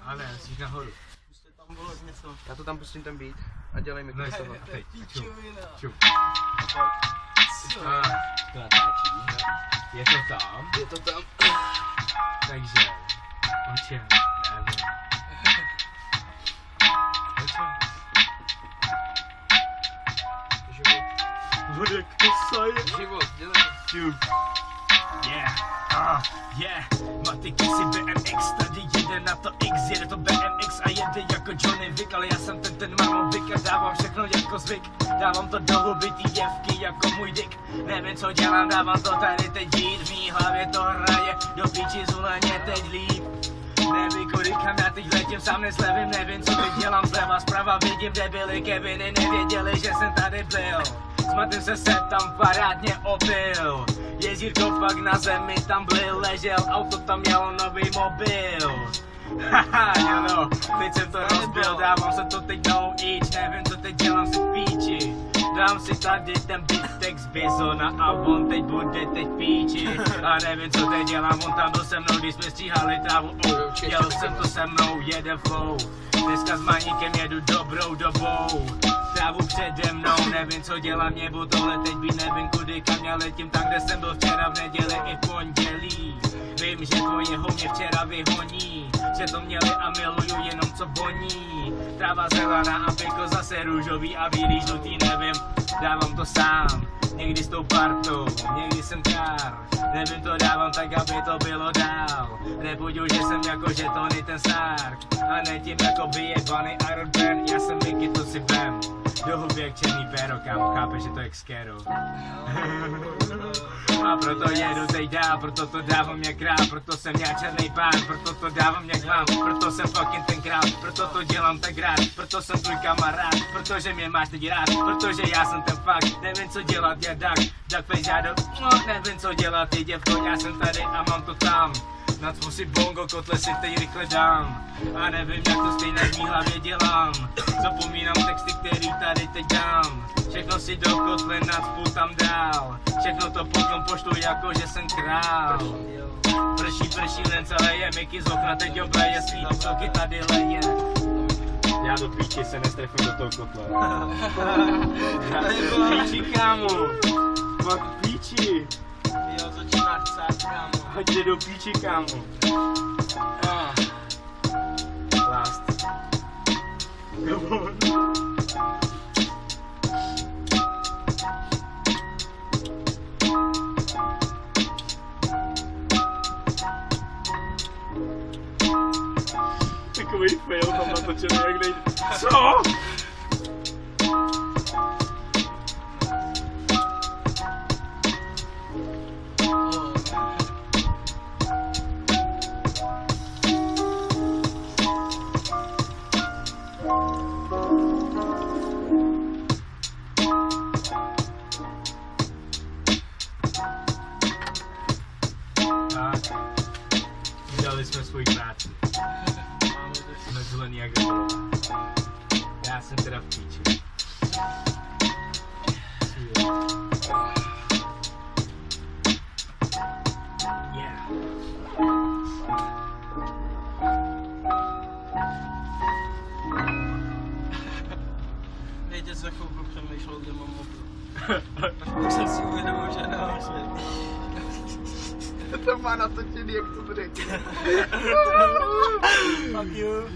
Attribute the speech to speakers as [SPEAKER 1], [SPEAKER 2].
[SPEAKER 1] Ale ne, jsi nahoru. Já to tam pustím ten beat a dělej mi to z toho.
[SPEAKER 2] Teď, čup.
[SPEAKER 1] To natáčí.
[SPEAKER 2] Je to tam.
[SPEAKER 1] Je to tam.
[SPEAKER 2] Takže, o čem? Nevím. O čem?
[SPEAKER 1] Život.
[SPEAKER 2] Vodek, to saje.
[SPEAKER 1] Život, dělej.
[SPEAKER 2] Čup. Yeah. Matiky si BMX, tady jede na to X, jede to BMX a jede jako Johnny Wick, ale já jsem ten marmovick a dávám všechno jako zvyk. Dávám to do huby ty děvky jako můj dick. Nevím co dělám, dávám to tady teď beat, v mý hlavě to hraje, do piči zuleně teď líp. Nevím kudy kam já teď letím, sám neslevím, nevím co teď dělám, zleva zprava vidím debily, Keviny nevěděli, že jsem tady byl. Zmatím se tam parádně opil. Jezírko pak na zemi tam blil, ležel, auto tam mělo nový mobil. Haha, no, teď jsem to rozbil, dávám se to teď no each, nevím co teď dělám si v píči. Dám si tady ten beat z Bizona a on teď bude teď píči. A nevím co teď dělám, on tam byl se mnou, když jsme stříhali trávu, jel jsem to se mnou, jede flow. Dneska s Maníkem jedu dobrou dobou. Trávu přede mnou, nevím co dělám, nebo tohle teď být, nevím kudy kam já letím, tam kde jsem byl včera v neděli i v pondělí. Vím, že tvojeho mě včera vyhoní, že to měli a miluju jenom co voní. Tráva zelená a pěko zase růžový a bílý žlutý, nevím, dávám to sám. Někdy s tou partou, někdy jsem kár. Nevím to dávám tak, aby to bylo dál. Nebudu, že jsem jako žetony ten Stark. A ne tím jako vyjebaný Iron Man. Já jsem Mickey, to si vem. Do huby jak černý péro, kámo, chápeš, že to je jak skero. A proto jedu teď dál, proto to dávám jak král. Proto jsem já černý pán, proto to dávám jak mám. Proto jsem fucking ten král, proto to dělám tak rád. Proto jsem tvůj kamarád, protože mě máš teď rád. Protože já jsem ten fakt, nevím co dělat, já Duckface žádou, nevím co dělat, je děvko, já jsem tady a mám to tam. Nacpu si bongo, kotle si teď rychle dám. A nevím jak to stejně v mý hlavě dělám. Zapomínám texty, který tady teď dám. Všechno si do kotle nacpu tam dál. Všechno to potom pošlu jako, že jsem král. Prší, len celé je Mickey z okna, teď obleje svý soky tady leje. Já do píči se nestrefím do toho kotle. Já do píči, kámo. Fakt píči.
[SPEAKER 1] Jo, začínáš psát, kámo.
[SPEAKER 2] Ať jde do píči, kámo. Last. Takový fail tam natočený, jak nejde. Co? Udělali jsme svůj práci. Jsme zelený jak bylo. Já jsem teda v píči. Yeah.
[SPEAKER 1] Vědět, za chvilku přemýšlel, kde mám mobil. Tak jsem si uvědomil, že nahoře.
[SPEAKER 3] To má natočený, jak to řekne.
[SPEAKER 1] Fuck you.